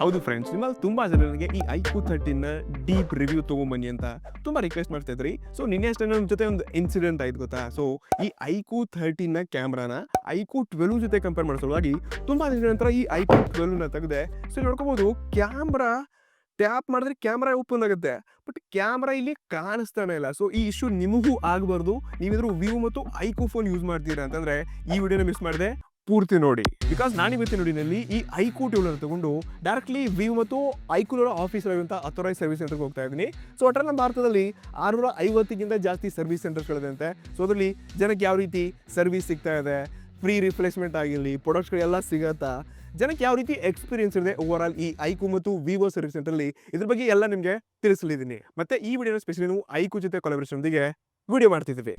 ಹೌದು ಫ್ರೆಂಡ್ಸ್, ನಿಮ್ಮಲ್ಲಿ ತುಂಬಾ ಜನ ನನಗೆ ಈ ಐಕ್ಯೂ 13ನ ಡೀಪ್ ರಿವ್ಯೂ ತಗೊಂಬನ್ನಿ ಅಂತ ತುಂಬಾ ರಿಕ್ವೆಸ್ಟ್ ಮಾಡ್ತಾ ಇದ್ರಿ. ಸೊ ನಿನ್ನೆ ಅಷ್ಟೇ ನನ್ನ ಜೊತೆ ಒಂದು ಇನ್ಸಿಡೆಂಟ್ ಆಯ್ತು ಗೊತ್ತಾ. ಸೊ ಈ ಐಕ್ಯೂ 13ನ ಕ್ಯಾಮ್ರಾನ ಐಕ್ಯೂ 12 ಜೊತೆ ಕಂಪೇರ್ ಮಾಡೋ ಸಲುವಾಗಿ ತುಂಬಾ ದಿನದ ನಂತರ ಈ ಐಕ್ಯೂ 12ನ ತೆಗೆದೆ. ಸೊ ನೋಡ್ಕೋಬಹುದು, ಕ್ಯಾಮ್ರಾ ಟ್ಯಾಪ್ ಮಾಡಿದ್ರೆ ಕ್ಯಾಮ್ರಾ ಓಪನ್ ಆಗುತ್ತೆ, ಬಟ್ ಕ್ಯಾಮ್ರಾ ಇಲ್ಲಿ ಕಾಣಿಸ್ತಾನೆ ಇಲ್ಲ. ಸೊ ಈ ಇಶ್ಯೂ ನಿಮಗೂ ಆಗಬಾರ್ದು. ನೀವಿದ್ರು ವ್ಯೂ ಮತ್ತು ಐಕ್ಯೂ ಫೋನ್ ಯೂಸ್ ಮಾಡ್ತೀರಾ ಅಂತಂದ್ರೆ ಈ ವಿಡಿಯೋನ ಮಿಸ್ ಮಾಡದೆ ಪೂರ್ತಿ ನೋಡಿ. ಬಿಕಾಸ್ ನಾನಿವತ್ತಿನ ನೋಡಿನಲ್ಲಿ ಈ ಐಕ್ಯೂ 12 ತಗೊಂಡು ಡೈರೆಕ್ಟ್ಲಿ ವಿವ್ ಮತ್ತು ಐಕ್ಯೂರ ಆಫೀಸ್ ಇರುವಂಥ ಅಥರೈಸ್ ಸರ್ವಿಸ್ ಸೆಂಟರ್ಗೆ ಹೋಗ್ತಾ ಇದ್ದೀನಿ. ಸೊ ಒಟ್ಟಲ್ಲಿ ನಮ್ಮ ಭಾರತದಲ್ಲಿ 650ಗಿಂತ ಜಾಸ್ತಿ ಸರ್ವಿಸ್ ಸೆಂಟರ್ಸ್ಗಳಿದೆ. ಸೊ ಅದರಲ್ಲಿ ಜನಕ್ಕೆ ಯಾವ ರೀತಿ ಸರ್ವಿಸ್ ಸಿಗ್ತಾ ಇದೆ, ಫ್ರೀ ರಿಪ್ಲೇಸ್ಮೆಂಟ್ ಆಗಿರಲಿ, ಪ್ರಾಡಕ್ಟ್ಸ್ಗಳೆಲ್ಲ ಸಿಗತ್ತಾ, ಜನಕ್ಕೆ ಯಾವ ರೀತಿ ಎಕ್ಸ್ಪೀರಿಯನ್ಸ್ ಇದೆ ಓವರ್ ಆಲ್ ಈ ಐಕ್ಯೂ ಮತ್ತು ವಿವೋ ಸರ್ವಿಸ್ ಸೆಂಟರ್ಲಿ, ಇದ್ರ ಬಗ್ಗೆ ಎಲ್ಲ ನಿಮಗೆ ತಿಳಿಸಲಿದ್ದೀನಿ. ಮತ್ತೆ ಈ ವಿಡಿಯೋನ ಸ್ಪೆಷಲಿ ನಾವು ಐಕ್ಯೂ ಜೊತೆ ಕೊಲಾಬರೇಷನ್ ಒಂದಿಗೆ ವಿಡಿಯೋ ಮಾಡ್ತಿದ್ದೀವಿ.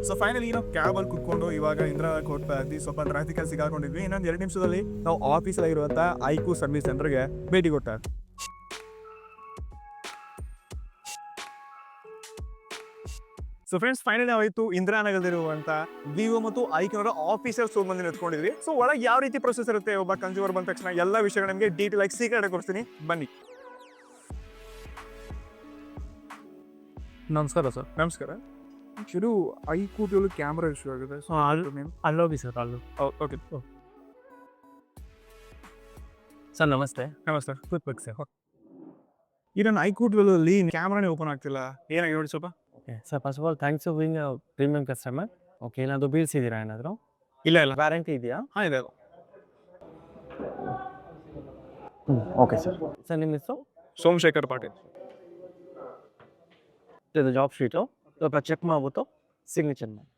ಸೊ ಫೈನಲಿ ನಾವು ಕ್ಯಾಬಲ್ಲಿ ಕುತ್ಕೊಂಡು ಇವಾಗ ಇಂದ್ರಾಕ್ಕೆ ಹೋಗ್ತಾ ಇದ್ವಿ. ಸ್ವಲ್ಪ ಟ್ರಾಫಿಕಲ್ಲಿ ಸಿಗಾಕೊಂಡಿದ್ವಿ. ಇನ್ನೊಂದು 2 ನಿಮಿಷದಲ್ಲಿ ನಾವು ಆಫೀಸಲ್ಲಿರುವಂಥ ಐಕ್ಯೂ ಸರ್ವಿಸ್ ಸೆಂಟರ್ಗೆ ಭೇಟಿ ಕೊಟ್ಟ. ಸೊ ಫ್ರೆಂಡ್ಸ್, ಫೈನಲಿ ಆಯಿತು ಇಂದಿರಾನಗರದಲ್ಲಿರುವಂಥ ವಿವೋ ಮತ್ತು ಐಕ್ಯೂರ ಆಫೀಸರ್ಸ್ ಬಂದು ನಿಂತ್ಕೊಂಡಿದ್ವಿ. ಸೊ ಒಳಗೆ ಯಾವ ರೀತಿ ಪ್ರೊಸೆಸ್ ಇರುತ್ತೆ, ಒಬ್ಬ ಕನ್ಸ್ಯೂಮರ್ ಬಂದ ತಕ್ಷಣ ಎಲ್ಲ ವಿಷಯಗಳು ನಿಮಗೆ ಡೀಟೇಲ್ ಆಗಿ ಸೀಕ್ರೆಟ್ ಆಗಿ ಕೊಡ್ತೀನಿ, ಬನ್ನಿ. ನಮಸ್ಕಾರ ಸರ್. ನಮಸ್ಕಾರ. ಶುರು ಐಕ್ಯೂ 12 ಕ್ಯಾಮ್ರಾ ಇಶ್ಯೂ ಆಗಿದೆ. ಸೊ ಅಲ್ಲೋಗಿ ಸರ್ ಅಲ್ಲೋ. ಓಕೆ ಸರ್ ನಮಸ್ತೆ. ನಮಸ್ತೆ. ಕೂತ್ಬೇಕು ಸರ್. ಈ ನನ್ನ ಐಕ್ಯೂ 12 ಅಲ್ಲಿ ಕ್ಯಾಮ್ರಾನೇ ಓಪನ್ ಆಗ್ತಿಲ್ಲ, ಏನಾಗಿ ನೋಡಿ ಸ್ವಲ್ಪ. Okay sir, first of all thanks for being premium customer. Okay, ಏನಾದರೂ ಬೀಳ್ಸಿದ್ದೀರಾ ಏನಾದರೂ? ಇಲ್ಲ ಇಲ್ಲ, ವ್ಯಾರಂಟಿ ಇದೆಯಾ? ಹಾಂ ಇದೆ. Okay sir. ಸರ್ ನಿಮ್ಮ ಹೆಸರು? ಸೋಮಶೇಖರ್ ಪಾಟೀಲ್. ಇದು ಜಾಬ್ ಶೀಟು ಸ್ವಲ್ಪ ಚೆಕ್ ಮಾಡ್ಬಿಟ್ಟು ಸಿಗ್ನೇಚರ್ ಮಾಡಿ.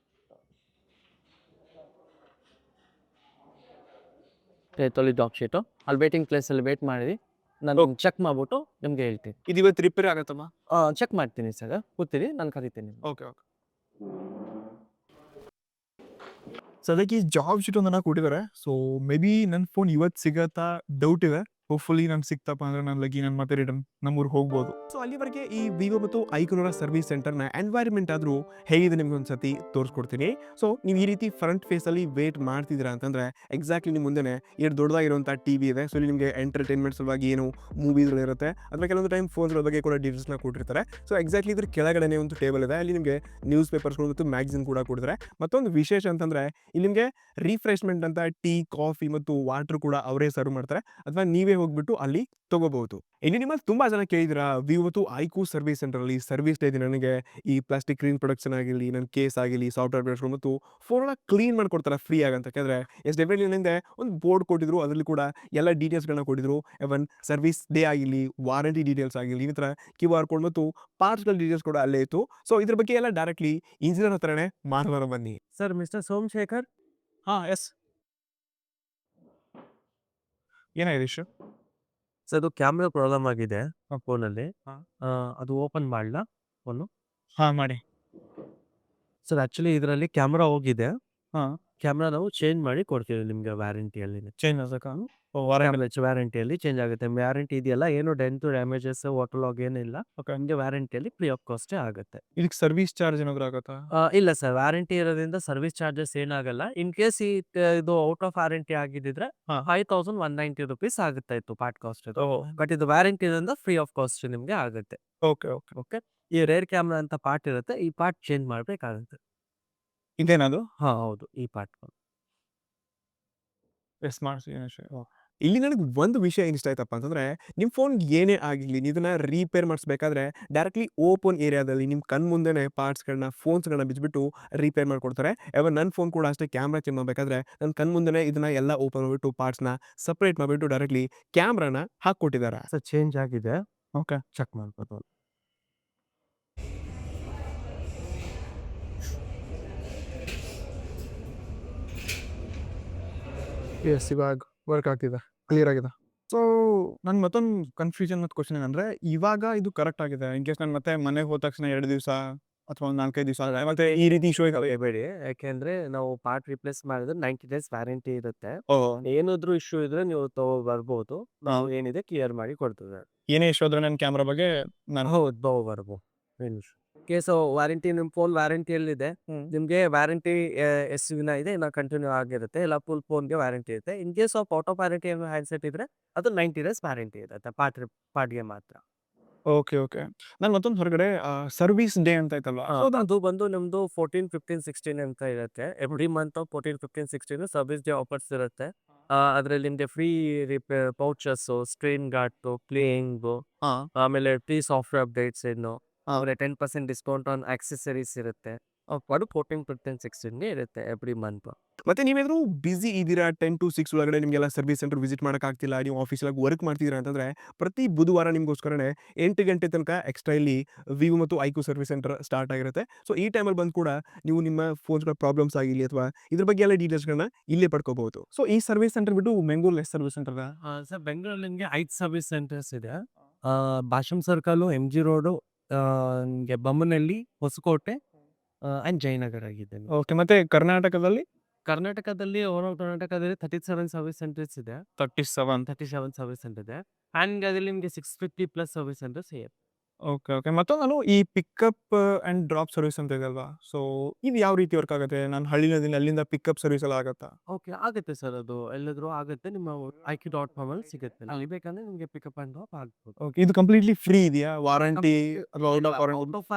ತೊಳಿ ಜಾಬ್ ಶೀಟು ಅಲ್ಲಿ ವೇಟಿಂಗ್ ಪ್ಲೇಸಲ್ಲಿ ವೇಟ್ ಮಾಡಿರಿ, ನಾನು ಚೆಕ್ ಮಾಡ್ಬಿಟ್ಟು ನಿಮಗೆ ಹೇಳ್ತೀನಿ. ಇದು ಇವತ್ತು ರಿಪೇರಿ ಆಗತ್ತಮ್ಮ? ಚೆಕ್ ಮಾಡ್ತೀನಿ ಸರ್, ಕೂತೀರಿ, ನಾನು ಕರಿತೀನಿ. Okay okay. ಸದ್ಯಕ್ಕೆ ಈ ಜಾಬ್ ಶೀಟ್ ಒಂದನ್ನು ಕೊಟ್ಟಿದ್ದಾರೆ. ಸೊ ಮೇ ಬಿ ನನ್ನ ಫೋನ್ ಇವತ್ತು ಸಿಗತ್ತಾ ಡೌಟ್ ಇದೆ. ಹೋಪ್ಫುಲಿ ನಾನು ಸಿಕ್ತಪ್ಪ ಅಂದ್ರೆ ನನ್ನ ಲಗಿ ನಾನು ಮತ್ತೆ ರಿಟರ್ನ್ ನಮ್ಮೂರಿಗೆ ಹೋಗ್ಬೋದು. ಸೊ ಅಲ್ಲಿವರೆಗೆ ಈ ವಿವೋ ಮತ್ತು ಐಕ್ಯೂರ ಸರ್ವಿಸ್ ಸೆಂಟರ್ನ ಎನ್ವೈರ್ಮೆಂಟ್ ಆದರೂ ಹೇಗಿದೆ ನಿಮ್ಗೆ ಒಂದ್ಸತಿ ತೋರಿಸ್ಕೊಡ್ತೀನಿ. ಸೊ ನೀವು ಈ ರೀತಿ ಫ್ರಂಟ್ ಫೇಸಲ್ಲಿ ವೇಟ್ ಮಾಡ್ತಿದ್ದೀರಾ ಅಂತಂದ್ರೆ ಎಕ್ಸಾಕ್ಟ್ಲಿ ನಿಮ್ಮ ಮುಂದೆ ಎಷ್ಟು ದೊಡ್ಡದಾಗಿರುವಂಥ ಟಿವಿ ಇದೆ. ಸೊ ಇಲ್ಲಿ ನಿಮಗೆ ಎಂಟರ್ಟೈನ್ಮೆಂಟ್ ಸಲುವಾಗಿ ಏನು ಮೂವೀಸ್ಗಳಿರುತ್ತೆ, ಅಥವಾ ಕೆಲವೊಂದು ಟೈಮ್ ಫೋನ್ಸ್ಗಳ ಬಗ್ಗೆ ಕೂಡ ಡೀಟೇಲ್ಸ್ನ ಕೊಟ್ಟಿರ್ತಾರೆ. ಸೊ ಎಕ್ಸಾಕ್ಟ್ಲಿ ಇದ್ರ ಕೆಳಗಡೆ ಒಂದು ಟೇಬಲ್ ಇದೆ, ಅಲ್ಲಿ ನಿಮಗೆ ನ್ಯೂಸ್ ಪೇಪರ್ಸ್ಗಳು ಮತ್ತು ಮ್ಯಾಗಝಿನ್ ಕೂಡ ಕೊಡ್ತಾರೆ. ಮತ್ತೊಂದು ವಿಶೇಷ ಅಂತಂದ್ರೆ ಇಲ್ಲಿ ನಿಮಗೆ ರಿಫ್ರೆಶ್ಮೆಂಟ್ ಅಂತ ಟೀ, ಕಾಫಿ ಮತ್ತು ವಾಟರ್ ಕೂಡ ಅವರೇ ಸರ್ವ್ ಮಾಡ್ತಾರೆ, ಅಥವಾ ನೀವೇ ಹೋಗ್ಬಿಟ್ಟು ಅಲ್ಲಿ ತಗೋಬಹುದು. ಇನ್ನು ನಿಮ್ಮಲ್ಲಿ ತುಂಬಾ ಜನ ಕೇಳಿದಿರಾ ವಿವೋ ಮತ್ತು ಐಕ್ಯೂ ಸರ್ವಿಸ್ ಸೆಂಟರ್ ಅಲ್ಲಿ ಸರ್ವಿಸ್ ಡೇ ನನಗೆ ಈ ಪ್ಲಾಸ್ಟಿಕ್ ಸ್ಕ್ರೀನ್ ಪ್ರೊಡಕ್ಷನ್ ಆಗಿರಲಿ, ನನ್ನ ಕೇಸ್ ಆಗಿರಲಿ, ಸಾಫ್ಟ್ವೇರ್ ಬೇಸ್ಗಳು ಮತ್ತು ಫೋನ್ ಕ್ಲೀನ್ ಮಾಡ್ಕೊಡ್ತಾರೆ ಫ್ರೀ ಆಗಂತ. ಯಾಕಂದ್ರೆ ಎಸ್ ಡೆಫಿನೆಟ್ಲಿ ಒಂದು ಬೋರ್ಡ್ ಕೊಟ್ಟಿದ್ರು, ಅದರಲ್ಲಿ ಕೂಡ ಎಲ್ಲ ಡೀಟೇಲ್ಸ್ಗಳನ್ನ ಕೊಟ್ಟಿದ್ರು. ಇವನ್ ಸರ್ವಿಸ್ ಡೇ ಆಗಿರಲಿ, ವಾರಂಟಿ ಡೀಟೇಲ್ಸ್ ಆಗಿರಲಿ, ಈ ಥರ QR ಕೋಡ್ ಮತ್ತು ಪಾರ್ಟ್ಸ್ಗಳ ಡೀಟೇಲ್ಸ್ ಕೂಡ ಅಲ್ಲೇ ಇತ್ತು. ಸೊ ಇದ್ರ ಬಗ್ಗೆ ಎಲ್ಲ ಡೈರೆಕ್ಟ್ಲಿ ಇಂಜಿನಿಯರ್ ಹತ್ರನೇ ಮಾತಾಡೋಣ ಬನ್ನಿ. Sir mister Somashekar. ಹಾಂ ಎಸ್, ಏನಾಗಿದೆ ಇಶ್ಯೂ? ಸರ್ ಅದು ಕ್ಯಾಮ್ರಾ ಪ್ರಾಬ್ಲಮ್ ಆಗಿದೆ ಫೋನಲ್ಲಿ. ಹಾಂ. ಅದು ಓಪನ್ ಮಾಡಲಾ ಫೋನು? ಹಾಂ ಮಾಡಿ. ಸರ್ ಆ್ಯಕ್ಚುಲಿ ಇದರಲ್ಲಿ ಕ್ಯಾಮ್ರಾ ಹೋಗಿದೆ. ಹಾಂ, ಕ್ಯಾಮ್ರಾ ನಾವು ಚೇಂಜ್ ಮಾಡಿ ಕೊಡ್ತೀವಿ ನಿಮಗೆ ವ್ಯಾರಂಟಿಯಲ್ಲಿ. ಚೇಂಜ್ ಆಗಕ್ಕ ವ್ಯಾರಂಟಿಯಲ್ಲಿ ಚೇಂಜ್ ಆಗುತ್ತೆ. ವ್ಯಾರಂಟಿ ಇದೆಯಲ್ಲ, ಏನು ಡೆಂಟು ಡ್ಯಾಮೇಜಸ್ ವಾಟರ್ ಲಾಗ್ ಏನಿಲ್ಲ. ಓಕೆ. ನಿಮಗೆ ವ್ಯಾರಂಟಿಯಲ್ಲಿ ಫ್ರೀ ಆಫ್ ಕಾಸ್ಟೇ ಆಗುತ್ತೆ. ಇದಕ್ಕೆ ಸರ್ವಿಸ್ ಚಾರ್ಜ್ ಏನಾದರೂ ಆಗುತ್ತಾ? ಇಲ್ಲ ಸರ್, ವ್ಯಾರಂಟಿ ಇರೋದ್ರಿಂದ ಸರ್ವಿಸ್ ಚಾರ್ಜಸ್ ಏನಾಗಲ್ಲ. ಇನ್ ಕೇಸ್ ಇದು ಔಟ್ ಆಫ್ ವ್ಯಾರಂಟಿ ಆಗಿದ್ದಿದ್ರೆ ಹಾಂ. 5190 rupees ಆಗುತ್ತಾ ಇತ್ತು ಪಾರ್ಟ್ ಕಾಸ್ಟ್. ಓಹ್, ಬಟ್ ಇದು ವ್ಯಾರಂಟಿ ಇರೋದ್ರಿಂದ ಫ್ರೀ ಆಫ್ ಕಾಸ್ಟ್ ನಿಮಗೆ ಆಗುತ್ತೆ. Okay okay. ಓಕೆ, ಈ ರೇರ್ ಕ್ಯಾಮ್ರಾ ಅಂತ ಪಾರ್ಟ್ ಇರುತ್ತೆ, ಈ ಪಾರ್ಟ್ ಚೇಂಜ್ ಮಾಡಬೇಕಾಗುತ್ತೆ. ಇದೇನದು? ಹಾಂ ಹೌದು, ಈ ಪಾರ್ಟ್. ಎಸ್ ಮಾಡಿಸಿ. ಇಲ್ಲಿ ನನಗೆ ಒಂದು ವಿಷಯ ಏನು ಇಷ್ಟ ಆಯ್ತಪ್ಪ ಅಂತಂದ್ರೆ, ನಿಮ್ಮ ಫೋನ್ ಏನೇ ಆಗಿರಲಿ, ಇದನ್ನ ರಿಪೇರ್ ಮಾಡಿಸ್ಬೇಕಾದ್ರೆ ಡೈರೆಕ್ಟ್ಲಿ ಓಪನ್ ಏರಿಯಾದಲ್ಲಿ ನಿಮ್ಮ ಕಣ್ ಮುಂದೆನೇ ಪಾರ್ಟ್ಸ್ಗಳನ್ನ, ಫೋನ್ಸ್ಗಳನ್ನ ಬಿಚ್ಚಿಬಿಟ್ಟು ರಿಪೇರ್ ಮಾಡ್ಕೊಡ್ತಾರೆ. ಯಾವಾಗ ನನ್ನ ಫೋನ್ ಕೂಡ ಅಷ್ಟೇ, ಕ್ಯಾಮ್ರಾ ಚೇಂಜ್ ಮಾಡಬೇಕಾದ್ರೆ ನನ್ನ ಕಣ್ ಮುಂದೆನೇ ಇದನ್ನ ಎಲ್ಲ ಓಪನ್ ಮಾಡಿಬಿಟ್ಟು ಪಾರ್ಟ್ಸ್ನ ಸಪ್ರೇಟ್ ಮಾಡಿಬಿಟ್ಟು ಡೈರೆಕ್ಟ್ಲಿ ಕ್ಯಾಮ್ರಾನ ಹಾಕ್ಕೊಟ್ಟಿದ್ದಾರೆ. ಸರ್ ಚೇಂಜ್ ಆಗಿದೆ, ಓಕೆ, ಚೆಕ್ ಮಾಡ್ಬೋದು. ಎಸ್, ಇವಾಗ ವರ್ಕ್ ಆಗ್ತಿದೆ, ಕ್ಲಿಯರ್ ಆಗಿದೆ. ಸೊ ನನ್ನ ಮತ್ತೊಂದು ಕನ್ಫ್ಯೂಷನ್ ಮತ್ತು ಕ್ವಶನ್ ಏನಂದರೆ, ಇವಾಗ ಇದು ಕರೆಕ್ಟ್ ಆಗಿದೆ. ಇನ್ ಕೇಸ್ ನಾನು ಮತ್ತೆ ಮನೆಗೆ ಹೋದ ತಕ್ಷಣ 2 ದಿವಸ ಅಥವಾ ಒಂದು 4-5 ದಿವಸ ಮತ್ತೆ ಈ ರೀತಿ ಇಶ್ಯೂ ಬೇಡಿ, ಯಾಕೆಂದ್ರೆ ನಾವು ಪಾರ್ಟ್ ರಿಪ್ಲೇಸ್ ಮಾಡಿದ್ರೆ 90 days ವ್ಯಾರಂಟಿ ಇರುತ್ತೆ. ಓಹ್, ಏನಾದ್ರೂ ಇಶ್ಯೂ ಇದ್ರೆ ನೀವು ಬರ್ಬೋದು, ನಾವು ಏನಿದೆ ಕ್ಲಿಯರ್ ಮಾಡಿ ಕೊಡ್ತೇವೆ. ಏನೇ ಇಶ್ಯೂ ಆದ್ರೆ ನನ್ನ ಕ್ಯಾಮ್ರಾ ಬಗ್ಗೆ ನಾನು ಹೌದು ಬರ್ಬೋದು, ಏನು ಕೇಸ್ ವಾರಂಟಿ ನಿಮ್ಮ ಫೋನ್ ವಾರಂಟಿಯಲ್ಲಿದೆ. ಹ್ಮ್. ನಿಮಗೆ ವಾರಂಟಿ ಎಷ್ಟು ದಿನ ಇದೆ ಇನ್ನ ಕಂಟಿನ್ಯೂ ಆಗಿರುತ್ತೆ. ಇಲ್ಲ ಫುಲ್ ಫೋನ್‌ಗೆ ವಾರಂಟಿ ಇರುತ್ತೆ. In case of out of warranty ಏನೋ ಹ್ಯಾಂಡ್ಸೆಟ್ ಇದ್ರೆ ಅದು 90 ಡೇಸ್ ವಾರಂಟಿ ಇರುತ್ತೆ ಪಾರ್ಟ್‌ಗೆ ಮಾತ್ರ. Okay, okay. ನಾನು ಮತ್ತೊಂದು ಹೊರಗಡೆ ಸರ್ವಿಸ್ ಡೇ ಅಂತ ಐತಲ್ವಾ? ಸೊ ಅದು ಬಂದು ನಿಮ್ದು 14, 15, 16 ಅಂತ ಇರುತ್ತೆ. Every month 14, 15, 16 service day offers ಇರುತ್ತೆ. ಅದ್ರಲ್ಲಿ ನಿಮ್ಗೆ ಫ್ರೀ ಪೌಚಸ್ಸು, ಸ್ಕ್ರೀನ್ ಗಾರ್ಡ್‌ದು, ಪ್ಲೇಯಿಂಗು, ಹಾಂ. ಆಮೇಲೆ ಫ್ರೀ ಸಾಫ್ಟ್‌ವೇರ್ ಅಪ್ಡೇಟ್ಸ್ ಹಾಂ. ಆಮೇಲೆ 10% ಡಿಸ್ಕೌಂಟ್ ಆನ್ ಆಕ್ಸೆಸರೀಸ್ ಇರುತ್ತೆ. ಅದು 14, 15, 16ಗೆ ಇರುತ್ತೆ ಎವ್ರಿ ಮಂತ್. ಮತ್ತೆ ನೀವೇನಾದ್ರು ಬಿಸಿ ಇದ್ದೀರಾ 10-6 ಒಳಗಡೆ ನಿಮಗೆಲ್ಲ ಸರ್ವಿಸ್ ಸೆಂಟರ್ ವಿಸಿಟ್ ಮಾಡಕ್ಕಾಗ್ತಿಲ್ಲ, ನೀವು ಆಫೀಸಲ್ಲಿ ವರ್ಕ್ ಮಾಡ್ತಿದ್ದೀರಾ ಅಂತಂದ್ರೆ, ಪ್ರತಿ ಬುಧವಾರ ನಿಮಗೋಸ್ಕರನೇ 8 ಗಂಟೆ ತನಕ ಎಕ್ಸ್ಟ್ರಾ ಇಲ್ಲಿ ವಿವೋ ಮತ್ತು ಐಕ್ಯೂ ಸರ್ವಿಸ್ ಸೆಂಟರ್ ಸ್ಟಾರ್ಟ್ ಆಗಿರುತ್ತೆ. ಸೊ ಈ ಟೈಮಲ್ಲಿ ಬಂದು ಕೂಡ ನೀವು ನಿಮ್ಮ ಫೋನ್ಸ್‌ಗಳ ಪ್ರಾಬ್ಲಮ್ಸ್ ಆಗಿರ್ಲಿ ಅಥವಾ ಇದ್ರ ಬಗ್ಗೆ ಎಲ್ಲ ಡೀಟೇಲ್ಸ್‌ಗಳನ್ನ ಇಲ್ಲೇ ಪಡ್ಕೋಬಹುದು. ಸೊ ಈ ಸರ್ವಿಸ್ ಸೆಂಟರ್ ಬಿಟ್ಟು ಮೆಂಗೂರ್‌ಲಿ ಎಷ್ಟು ಸರ್ವಿಸ್ ಸೆಂಟರ್ ಇದೆ? ಸರ್ ಬೆಂಗಳೂರಲ್ಲಿ ನಿಮಗೆ 5 ಸರ್ವಿಸ್ ಸೆಂಟರ್ಸ್ ಇದೆ. Bhashyam circle, MG. ರೋಡು, ನಿಮಗೆ ಬೊಮ್ಮನಹಳ್ಳಿ, ಹೊಸಕೋಟೆ ಆ್ಯಂಡ್ ಜಯನಗರ ಆಗಿದೆ. ಓಕೆ. ಮತ್ತೆ ಕರ್ನಾಟಕದಲ್ಲಿ? ಕರ್ನಾಟಕದಲ್ಲಿ ಓವರ್ ಆಲ್ ಕರ್ನಾಟಕದಲ್ಲಿ 37 ಸರ್ವಿಸ್ ಸೆಂಟರ್ಸ್ ಇದೆ. 37. 37 ಸರ್ವಿಸ್ ಸೆಂಟರ್ ಇದೆ. ಆ್ಯಂಡ್ ಅದ್ರಲ್ಲಿ ನಿಮಗೆ 650 ಪ್ಲಸ್ ಸರ್ವಿಸ್ ಸೆಂಟರ್ಸ್ ಇದೆ. Okay, okay. ಮತ್ತೊಂದು ನಾನು ಈ ಪಿಕಪ್ ಆ್ಯಂಡ್ ಡ್ರಾಪ್ ಸರ್ವಿಸ್ ಅಂತ ಇದೆ ಅಲ್ವಾ? ಸೊ ಇದು ಯಾವ ರೀತಿ ವರ್ಕ್ ಆಗುತ್ತೆ? ನಾನು ಹಳ್ಳಿಲಿದ್ದೀನಿ, ಅಲ್ಲಿಂದ ಪಿಕಪ್ ಸರ್ವಿಸ್ ಎಲ್ಲ ಆಗತ್ತಾ? ಓಕೆ. ಆಗುತ್ತೆ ಸರ್ ಅದು ಎಲ್ಲಾದ್ರೂ ಆಗುತ್ತೆ. ನಿಮ್ಮ iq.com ಅಲ್ಲಿ ಸಿಗುತ್ತೆ. ಅಲ್ಲಿ ಬೇಕಂದ್ರೆ ನಿಮಗೆ ಪಿಕಪ್ ಆ್ಯಂಡ್ ಡ್ರಾಪ್ ಆಗ್ಬೋದು. ಓಕೆ. ಇದು ಕಂಪ್ಲೀಟ್ಲಿ ಫ್ರೀ ಇದೆಯಾ? ವಾರಂಟಿ ಅಥವಾ out of warranty? Out of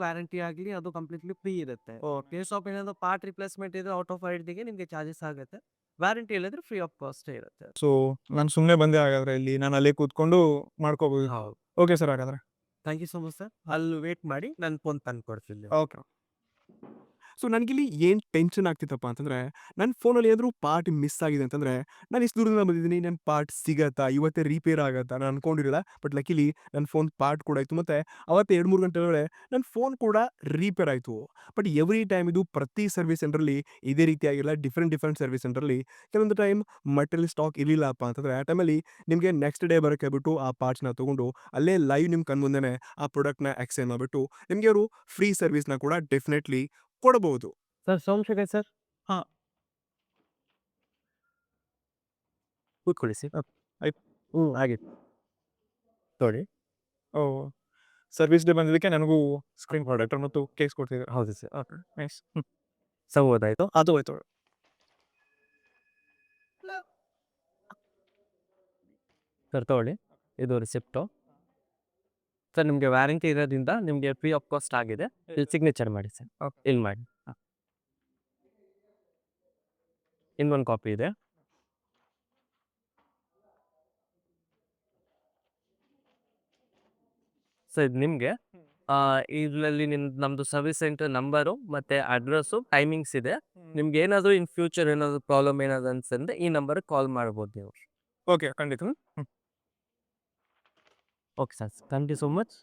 warranty ಆಗಲಿ ಅದು ಕಂಪ್ಲೀಟ್ಲಿ ಫ್ರೀ ಇರುತ್ತೆ. ಕೇಸ್ ಆಫ್ ಏನಾದ್ರು ಪಾರ್ಟ್ ರಿಪ್ಲೇಸ್ಮೆಂಟ್ ಇದ್ರೆ ಔಟ್ ಆಫ್ ವಾರಂಟಿಗೆ ನಿಮಗೆ ಚಾರ್ಜಸ್ ಆಗುತ್ತೆ. ವಾರಂಟಿ ಇಲ್ಲದ್ರೆ ಫ್ರೀ ಆಫ್ ಕಾಸ್ಟೇ ಇರುತ್ತೆ. ಸೊ ನಾನು ಸುಮ್ಮನೆ ಬಂದೆ ಹಾಗಾದ್ರೆ ಇಲ್ಲಿ. ನಾನು ಅಲ್ಲೇ ಕೂತ್ಕೊಂಡು ಮಾಡ್ಕೋಬಹುದು. ಹೌದು. ಓಕೆ ಸರ್ ಹಾಗಾದ್ರೆ. Thank you so much sir. ಅಲ್ಲಿ ವೇಟ್ ಮಾಡಿ ನಾನು ಫೋನ್ ತಂದ್ಕೊಡ್ತೀನಿ. ಓಕೆ. ಸೊ ನನಗಿಲ್ಲಿ ಏನು ಟೆನ್ಷನ್ ಆಗ್ತಿತ್ತಪ್ಪ ಅಂತಂದ್ರೆ, ನನ್ನ ಫೋನಲ್ಲಿ ಏನಾದ್ರು ಪಾರ್ಟ್ ಮಿಸ್ ಆಗಿದೆ ಅಂತಂದ್ರೆ, ನಾನು ಇಷ್ಟು ದೂರದಿಂದ ಬಂದಿದ್ದೀನಿ, ನನ್ನ ಪಾರ್ಟ್ ಸಿಗತ್ತಾ? ಇವತ್ತೇ ರಿಪೇರ್ ಆಗತ್ತಾ? ನಾನು ಅನ್ಕೊಂಡಿರಲಿಲ್ಲ. ಬಟ್ ಲಕ್ಕಿಲಿ ನನ್ನ ಫೋನ್ ಪಾರ್ಟ್ ಕೂಡ ಇತ್ತು. ಮತ್ತೆ ಅವತ್ತೇ 2-3 ಗಂಟೆ ಒಳಗಡೆ ನನ್ನ ಫೋನ್ ಕೂಡ ರಿಪೇರ್ ಆಯಿತು. ಬಟ್ ಎವ್ರಿ ಟೈಮ್ ಇದು ಪ್ರತಿ ಸರ್ವಿಸ್ ಸೆಂಟರಲ್ಲಿ ಇದೇ ರೀತಿಯಾಗಿಲ್ಲ. ಡಿಫರೆಂಟ್ ಸರ್ವಿಸ್ ಸೆಂಟರಲ್ಲಿ ಕೆಲವೊಂದು ಟೈಮ್ ಮಟೀರಿಯಲ್ ಸ್ಟಾಕ್ ಇರಲಿಲ್ಲಪ್ಪ ಅಂತಂದ್ರೆ, ಆ ಟೈಮಲ್ಲಿ ನಿಮಗೆ ನೆಕ್ಸ್ಟ್ ಡೇ ಬರೋಕ್ಕೆ ಹೇಳ್ಬಿಟ್ಟು ಆ ಪಾರ್ಟ್ಸ್‌ನ ತೊಗೊಂಡು ಅಲ್ಲೇ ಲೈವ್ ನಿಮ್ಮ ಕಣ್ಮುಂದೆನೇ ಆ ಪ್ರಾಡಕ್ಟ್‌ನ ಎಕ್ಸ್ಚೇಂಜ್ ಮಾಡಿಬಿಟ್ಟು ನಿಮಗೆ ಅವರು ಫ್ರೀ ಸರ್ವಿಸ್‌ನ ಕೂಡ ಡೆಫಿನೆಟ್ಲಿ ಕೊಡಬಹುದು. Sir Somashekar sir. ಹಾಂ. ಕೂತ್ಕೊಳ್ಳಿ ಸರ್. ಆಯ್ತು. ಆಗಿತ್ತು. ನೋಡಿ. ಓಹ್! ಸರ್ವಿಸ್ ಡೇ ಬಂದಿದ್ದಕ್ಕೆ ನನಗೂ ಸ್ಕ್ರೀನ್ ಪ್ರೊಟೆಕ್ಟರ್ ಮತ್ತು ಕೇಸ್ ಕೊಡ್ತಿದ್ದಾರೆ. ಹೌದು ಸರ್. ಓಕೆ. ನೈಸ್. ಸರ್ ಹೋದಾಯ್ತು. ಅದು ಹೋಯ್ತು. ಸರ್ ತಗೊಳ್ಳಿ. ಇದು ರಿಸಿಪ್ಟು. ಸರ್ ನಿಮಗೆ ವಾರಂಟಿ ಇರೋದ್ರಿಂದ ನಿಮಗೆ ಫ್ರೀ ಆಫ್ ಕಾಸ್ಟ್ ಆಗಿದೆ. ಇಲ್ಲಿ ಸಿಗ್ನೇಚರ್ ಮಾಡಿ ಸರ್. ಓಕೆ. ಇಲ್ಲಿ ಮಾಡಿ. ಇನ್ನೊಂದು ಕಾಪಿ ಇದೆ. ಸರ್ ಇದು ನಿಮಗೆ ಇದರಲ್ಲಿ ನಮ್ಮದು ಸರ್ವಿಸ್ ಸೆಂಟರ್ ನಂಬರು ಮತ್ತು ಅಡ್ರೆಸ್ಸು, ಟೈಮಿಂಗ್ಸ್ ಇದೆ. ನಿಮ್ಗೆ ಏನಾದರೂ ಇನ್ ಫ್ಯೂಚರ್ ಏನಾದರೂ ಪ್ರಾಬ್ಲಮ್ ಏನಾದ್ರು ಅನ್ಸಂದ್ರೆ ಈ ನಂಬರ್‌ಗೆ ಕಾಲ್ ಮಾಡ್ಬೋದು ನೀವು. ಓಕೆ. ಖಂಡಿತ. Okay sir. Thank you so much.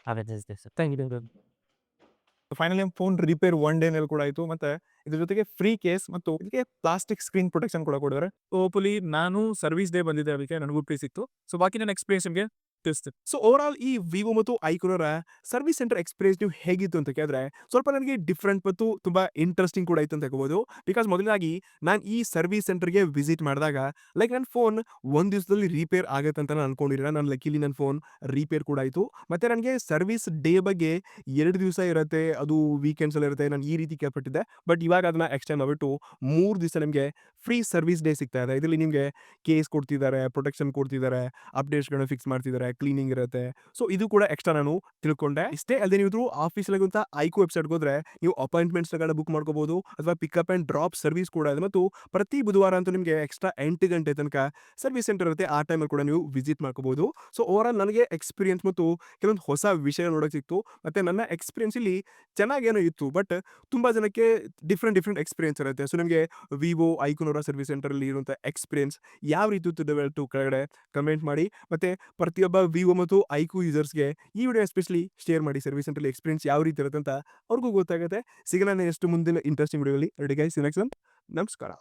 Have a nice day sir. Thank you. Finally phone repair 1 ಡೇನಲ್ಲಿ ಕೂಡ ಆಯಿತು. ಮತ್ತೆ ಇದ್ರ ಜೊತೆಗೆ ಫ್ರೀ ಕೇಸ್ ಮತ್ತು ಇದಕ್ಕೆ ಪ್ಲಾಸ್ಟಿಕ್ ಸ್ಕ್ರೀನ್ ಪ್ರೊಟೆಕ್ಷನ್ ಕೂಡ ಕೊಟ್ಟಿದ್ದಾರೆ. ಹೋಪ್‌ಫುಲಿ ನಾನು ಸರ್ವಿಸ್ ಡೇ ಬಂದಿದ್ದೆ ಅದಕ್ಕೆ ನನಗೂ ಫ್ರೀ ಸಿಕ್ತು. ಸೊ ಬಾಕಿ ನನ್ನ ಎಕ್ಸ್‌ಪೀರಿಯನ್ಸ್ ನಿಮಗೆ ತಿಳಿಸ್ತೀನಿ. ಸೊ ಓವರ್ ಆಲ್ ಈ ವಿವೋ ಮತ್ತು ಐಕ್ಯೂರ ಸರ್ವಿಸ್ ಸೆಂಟರ್ ಎಕ್ಸ್‌ಪೀರಿಯನ್ಸ್ ನೀವು ಹೇಗಿತ್ತು ಅಂತ ಕೇಳಿದ್ರೆ, ಸ್ವಲ್ಪ ನನಗೆ ಡಿಫರೆಂಟ್ ಮತ್ತು ತುಂಬಾ ಇಂಟ್ರೆಸ್ಟಿಂಗ್ ಕೂಡ ಇತ್ತು ಅಂತ ಹೇಳ್ಬೋದು. ಬಿಕಾಸ್ ಮೊದಲನೇದಾಗಿ ನಾನು ಈ ಸರ್ವಿಸ್ ಸೆಂಟರ್‌ಗೆ ವಿಸಿಟ್ ಮಾಡಿದಾಗ ಲೈಕ್ ನನ್ನ ಫೋನ್ ಒಂದು ದಿವಸದಲ್ಲಿ ರಿಪೇರ್ ಆಗತ್ತೆ ಅಂತ ನಾನು ಅನ್ಕೊಂಡಿರಲಿಲ್ಲ. ನಾನು ಲಕ್ಕಿಲಿ ನನ್ನ ಫೋನ್ ರಿಪೇರ್ ಕೂಡ ಆಯಿತು. ಮತ್ತೆ ನನಗೆ ಸರ್ವಿಸ್ ಡೇ ಬಗ್ಗೆ 2 ದಿವಸ ಇರುತ್ತೆ, ಅದು ವೀಕೆಂಡ್ಸಲ್ಲಿ ಇರುತ್ತೆ. ನಾನು ಈ ರೀತಿ ಕೇಳ್ಪಟ್ಟಿದ್ದೆ. ಬಟ್ ಇವಾಗ ಅದನ್ನ ಎಕ್ಸ್ಟೆಂಡ್ ಮಾಡಿಬಿಟ್ಟು 3 ದಿವಸ ನಿಮಗೆ ಫ್ರೀ ಸರ್ವಿಸ್ ಡೇ ಸಿಗ್ತಾ ಇದೆ. ಇದರಲ್ಲಿ ನಿಮಗೆ ಕೇಸ್ ಕೊಡ್ತಿದ್ದಾರೆ, ಪ್ರೊಟೆಕ್ಷನ್ ಕೊಡ್ತಿದ್ದಾರೆ, ಅಪ್ಡೇಟ್ಸ್‌ಗಳನ್ನ ಫಿಕ್ಸ್ ಮಾಡ್ತಿದ್ದಾರೆ, ಕ್ಲೀನಿಂಗ್ ಇರುತ್ತೆ. ಸೊ ಇದು ಕೂಡ ಎಕ್ಸ್ಟ್ರಾ ನಾನು ತಿಳ್ಕೊಂಡೆ. ಇಷ್ಟೇ ಅಲ್ಲದೆ ನೀವು ಆಫೀಸಲ್ಲಿರುವಂಥ ಐಕ್ಯೂ ವೆಬ್ಸೈಟ್‌ಗೆ ಹೋದ್ರೆ ನೀವು ಅಪಾಯಿಂಟ್ಮೆಂಟ್ಸ್‌ಗಳನ್ನ ಬುಕ್ ಮಾಡ್ಕೋಬಹುದು ಅಥವಾ ಪಿಕಪ್ ಆ್ಯಂಡ್ ಡ್ರಾಪ್ ಸರ್ವಿಸ್ ಕೂಡ ಇದೆ. ಮತ್ತು ಪ್ರತಿ ಬುಧವಾರ ಅಂತೂ ನಿಮಗೆ ಎಕ್ಸ್ಟ್ರಾ 8 ಗಂಟೆ ತನಕ ಸರ್ವಿಸ್ ಸೆಂಟರ್ ಇರುತ್ತೆ. ಆ ಟೈಮಲ್ಲಿ ಕೂಡ ನೀವು ವಿಸಿಟ್ ಮಾಡ್ಕೋಬಹುದು. ಸೊ ಓವರ್ ಆಲ್ ನನಗೆ ಎಕ್ಸ್‌ಪೀರಿಯನ್ಸ್ ಮತ್ತು ಕೆಲವೊಂದು ಹೊಸ ವಿಷಯ ನೋಡೋಕೆ ಸಿಕ್ತು. ಮತ್ತೆ ನನ್ನ ಎಕ್ಸ್‌ಪೀರಿಯನ್ಸ್ ಇಲ್ಲಿ ಚೆನ್ನಾಗೇನೋ ಇತ್ತು. ಬಟ್ ತುಂಬಾ ಜನಕ್ಕೆ ಡಿಫರೆಂಟ್ ಎಕ್ಸ್‌ಪೀರಿಯನ್ಸ್ ಇರುತ್ತೆ. ಸೊ ನಿಮಗೆ ವಿವೋ, ಐಕ್ಯೂನವರ ಸರ್ವಿಸ್ ಸೆಂಟರಲ್ಲಿ ಇರುವಂಥ ಎಕ್ಸ್‌ಪೀರಿಯನ್ಸ್ ಯಾವ ರೀತಿ ಇತ್ತು ದಯವಿಟ್ಟು ಕೆಳಗಡೆ ಕಮೆಂಟ್ ಮಾಡಿ. ಮತ್ತೆ ಪ್ರತಿಯೊಬ್ಬ ವಿವೋ ಮತ್ತು ಐಕ್ಯೂ ಯೂಸರ್ಸ್‌ಗೆ ಈ ವಿಡಿಯೋ ಎಸ್ಪೆಷಲಿ ಶೇರ್ ಮಾಡಿ. ಸರ್ವಿಸ್ ಸೆಂಟರಲ್ಲಿ ಎಕ್ಸ್‌ಪೀರಿಯನ್ಸ್ ಯಾವ ರೀತಿ ಇರುತ್ತೆ ಅಂತ ಅವ್ರಿಗೂ ಗೊತ್ತಾಗುತ್ತೆ. ಸಿಗೋಣ ನೆಕ್ಸ್ಟ್ ಮುಂದಿನ ಇಂಟ್ರೆಸ್ಟಿಂಗ್ ವಿಡಿಯೋದಲ್ಲಿ. Ready guys, next one. ನಮಸ್ಕಾರ.